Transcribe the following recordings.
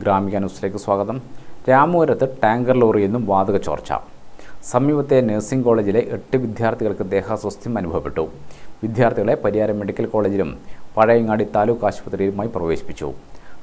ഗ്രാമിക ന്യൂസിലേക്ക് സ്വാഗതം. രാമപുരത്ത് ടാങ്കർ ലോറിയിൽ നിന്നും വാതക ചോർച്ച. സമീപത്തെ നഴ്സിംഗ് കോളേജിലെ 8 വിദ്യാർത്ഥികൾക്ക് ദേഹാസ്വാസ്ഥ്യം അനുഭവപ്പെട്ടു. വിദ്യാർത്ഥികളെ പരിയാരം മെഡിക്കൽ കോളേജിലും പഴയങ്ങാടി താലൂക്ക് ആശുപത്രിയിലുമായി പ്രവേശിപ്പിച്ചു.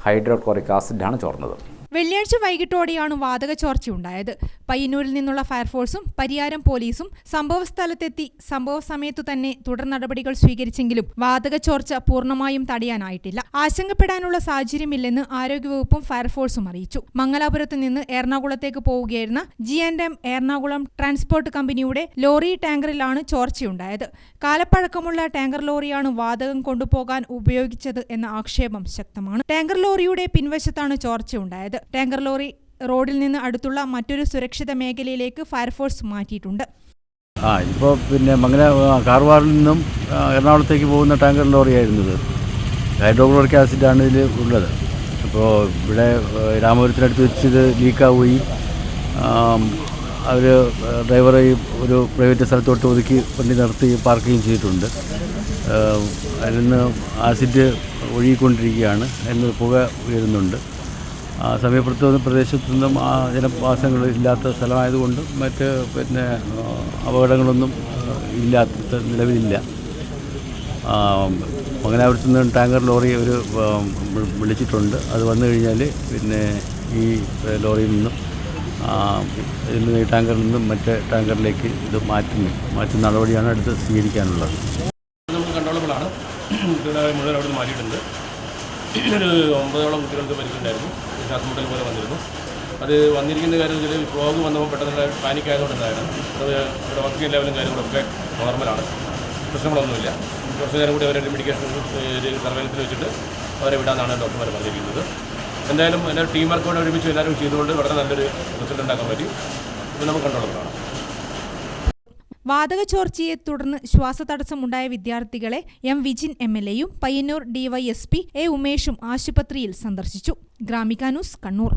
ഹൈഡ്രോക്ലോറിക് ആസിഡാണ് ചോർന്നത്. വെള്ളിയാഴ്ച വൈകിട്ടോടെയാണ് വാതക ചോർച്ചയുണ്ടായത്. പയ്യന്നൂരിൽ നിന്നുള്ള ഫയർഫോഴ്സും പരിയാരം പോലീസും സംഭവസ്ഥലത്തെത്തി സംഭവ സമയത്തു തന്നെ തുടർ നടപടികൾ സ്വീകരിച്ചെങ്കിലും വാതക ചോർച്ച പൂർണ്ണമായും തടയാനായിട്ടില്ല. ആശങ്കപ്പെടാനുള്ള സാഹചര്യമില്ലെന്ന് ആരോഗ്യവകുപ്പും ഫയർഫോഴ്സും അറിയിച്ചു. മംഗലാപുരത്ത് നിന്ന് എറണാകുളത്തേക്ക് പോവുകയായിരുന്ന G&M എറണാകുളം ട്രാൻസ്പോർട്ട് കമ്പനിയുടെ ലോറി ടാങ്കറിലാണ് ചോർച്ചയുണ്ടായത്. കാലപ്പഴക്കമുള്ള ടാങ്കർ ലോറിയാണ് വാതകം കൊണ്ടുപോകാൻ ഉപയോഗിച്ചത് എന്ന ആക്ഷേപം ശക്തമാണ്. ടാങ്കർ ലോറിയുടെ പിൻവശത്താണ് ചോർച്ചയുണ്ടായത്. ടാങ്കർ ലോറി റോഡിൽ നിന്ന് അടുത്തുള്ള മറ്റൊരു സുരക്ഷിത മേഖലയിലേക്ക് ഫയർഫോഴ്സ് മാറ്റിയിട്ടുണ്ട്. ഇപ്പോൾ കാർവാറിൽ നിന്നും എറണാകുളത്തേക്ക് പോകുന്ന ടാങ്കർ ലോറിയായിരുന്നത്. ഹൈഡ്രോക്ലോറിക് ആസിഡാണ് ഇതിൽ ഉള്ളത്. അപ്പോൾ ഇവിടെ രാമപുരത്തിനടുത്ത് വെച്ച് ഇത് ലീക്കാവുകയും അവർ ഡ്രൈവറെ ഒരു പ്രൈവറ്റ് സ്ഥലത്തോട്ട് ഒതുക്കി വണ്ടി നിർത്തി പാർക്കുകയും ചെയ്തിട്ടുണ്ട്. അതിൽ നിന്ന് ആസിഡ് ഒഴുകിക്കൊണ്ടിരിക്കുകയാണ്. അതിൽ പുക ഉയരുന്നുണ്ട്. സമീപപ്രദേശത്തു പ്രദേശത്തൊന്നും ജനവാസങ്ങൾ ഇല്ലാത്ത സ്ഥലമായതുകൊണ്ട് മറ്റ് അപകടങ്ങളൊന്നും നിലവിലില്ല. മംഗലാപുരത്ത് നിന്ന് ടാങ്കർ ലോറി വിളിച്ചിട്ടുണ്ട്. അത് വന്നു കഴിഞ്ഞാൽ ഈ ലോറിയിൽ നിന്നും ഈ ടാങ്കറിൽ നിന്നും മറ്റേ ടാങ്കറിലേക്ക് ഇത് മാറ്റുന്ന നടപടിയാണ് അടുത്ത് സ്വീകരിക്കാനുള്ളത്. നമുക്ക് കൺട്രോളബിളാണ്. മുഴുവൻ അവിടെ നിന്ന് മാറ്റിയിട്ടുണ്ട്. ഒരു 9ഓളം കുട്ടികൾക്ക് പരിക്കുണ്ടായിരുന്നു. ശ്വാസമുട്ടൽ പോലെ വന്നിരുന്നു. അത് വന്നിരിക്കുന്ന കാര്യം വെച്ചാൽ ഫ്ലോഗ് വന്നപ്പോൾ പെട്ടെന്ന് പാനിക് ആയതുകൊണ്ടാണ്. അത് ഇവിടെ ഓക്സിജൻ ലെവലും കാര്യങ്ങളൊക്കെ നോർമലാണ്, പ്രശ്നങ്ങളൊന്നുമില്ല. കുറച്ച് നേരം കൂടി അവരെ മെഡിക്കേഷൻ സർവൈലൻസിൽ വെച്ചിട്ട് അവരെ വിടാമെന്നാണ് ഡോക്ടർമാർ പറഞ്ഞിരിക്കുന്നത്. എന്തായാലും എല്ലാവരും ടീം വർക്കോടെ ഒരുമിച്ച് എല്ലാവരും ചെയ്തുകൊണ്ട് വളരെ നല്ലൊരു റിസൾട്ട് ഉണ്ടാക്കാൻ പറ്റി. ഇത് നമുക്ക് കൺട്രോളബിളാണ്. വാതക ചോർച്ചയെ തുടർന്ന് ശ്വാസതടസ്സമുണ്ടായ വിദ്യാർത്ഥികളെ M. വിജിൻ MLA യും പയ്യന്നൂർ DYSP A. ഉമേഷും ആശുപത്രിയിൽ സന്ദർശിച്ചു. ഗ്രാമിക ന്യൂസ്, കണ്ണൂർ.